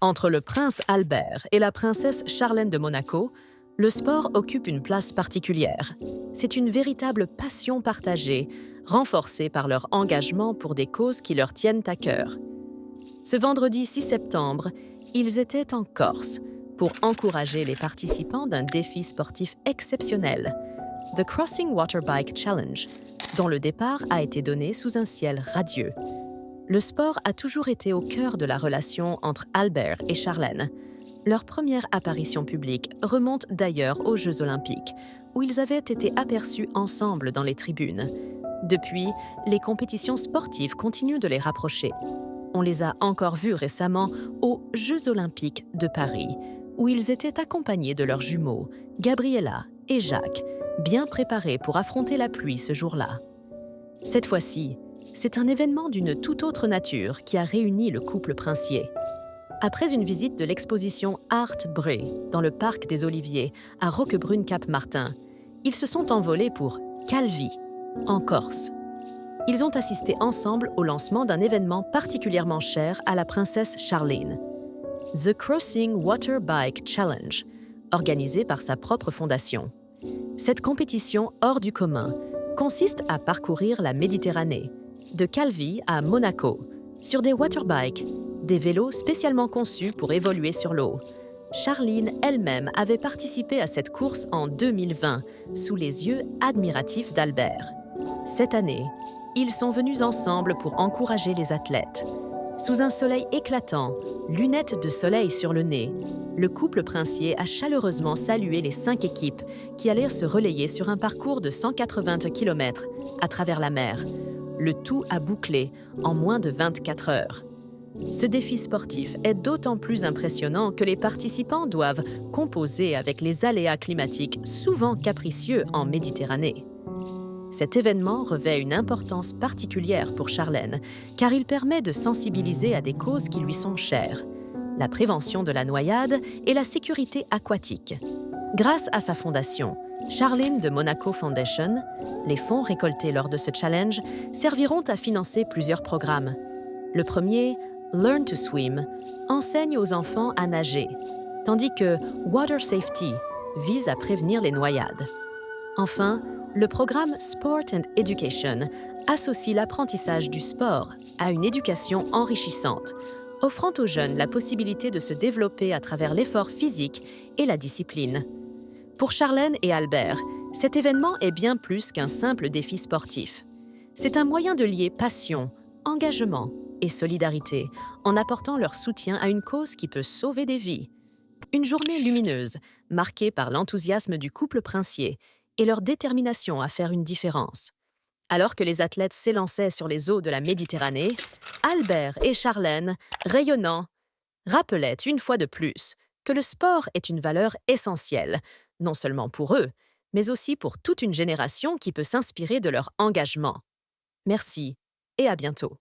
Entre le prince Albert et la princesse Charlène de Monaco, le sport occupe une place particulière. C'est une véritable passion partagée, renforcée par leur engagement pour des causes qui leur tiennent à cœur. Ce vendredi 6 septembre, ils étaient en Corse pour encourager les participants d'un défi sportif exceptionnel, The Crossing Water Bike Challenge, dont le départ a été donné sous un ciel radieux. Le sport a toujours été au cœur de la relation entre Albert et Charlène. Leur première apparition publique remonte d'ailleurs aux Jeux Olympiques, où ils avaient été aperçus ensemble dans les tribunes. Depuis, les compétitions sportives continuent de les rapprocher. On les a encore vus récemment aux Jeux Olympiques de Paris, où ils étaient accompagnés de leurs jumeaux, Gabriella et Jacques, bien préparés pour affronter la pluie ce jour-là. Cette fois-ci, c'est un événement d'une toute autre nature qui a réuni le couple princier. Après une visite de l'exposition Art Bré dans le parc des Oliviers à Roquebrune-Cap-Martin, ils se sont envolés pour Calvi, en Corse. Ils ont assisté ensemble au lancement d'un événement particulièrement cher à la princesse Charlène, The Crossing Water Bike Challenge, organisé par sa propre fondation. Cette compétition hors du commun consiste à parcourir la Méditerranée, de Calvi à Monaco, sur des waterbikes, des vélos spécialement conçus pour évoluer sur l'eau. Charlène elle-même avait participé à cette course en 2020, sous les yeux admiratifs d'Albert. Cette année, ils sont venus ensemble pour encourager les athlètes. Sous un soleil éclatant, lunettes de soleil sur le nez, le couple princier a chaleureusement salué les 5 équipes qui allèrent se relayer sur un parcours de 180 km à travers la mer. Le tout a bouclé en moins de 24 heures. Ce défi sportif est d'autant plus impressionnant que les participants doivent composer avec les aléas climatiques souvent capricieux en Méditerranée. Cet événement revêt une importance particulière pour Charlène, car il permet de sensibiliser à des causes qui lui sont chères, la prévention de la noyade et la sécurité aquatique. Grâce à sa fondation, Charlène de Monaco Foundation, les fonds récoltés lors de ce challenge serviront à financer plusieurs programmes. Le premier, Learn to Swim, enseigne aux enfants à nager, tandis que Water Safety vise à prévenir les noyades. Enfin, le programme Sport and Education associe l'apprentissage du sport à une éducation enrichissante, offrant aux jeunes la possibilité de se développer à travers l'effort physique et la discipline. Pour Charlène et Albert, cet événement est bien plus qu'un simple défi sportif. C'est un moyen de lier passion, engagement et solidarité en apportant leur soutien à une cause qui peut sauver des vies. Une journée lumineuse, marquée par l'enthousiasme du couple princier et leur détermination à faire une différence. Alors que les athlètes s'élançaient sur les eaux de la Méditerranée, Albert et Charlène, rayonnants, rappelaient une fois de plus que le sport est une valeur essentielle, non seulement pour eux, mais aussi pour toute une génération qui peut s'inspirer de leur engagement. Merci et à bientôt.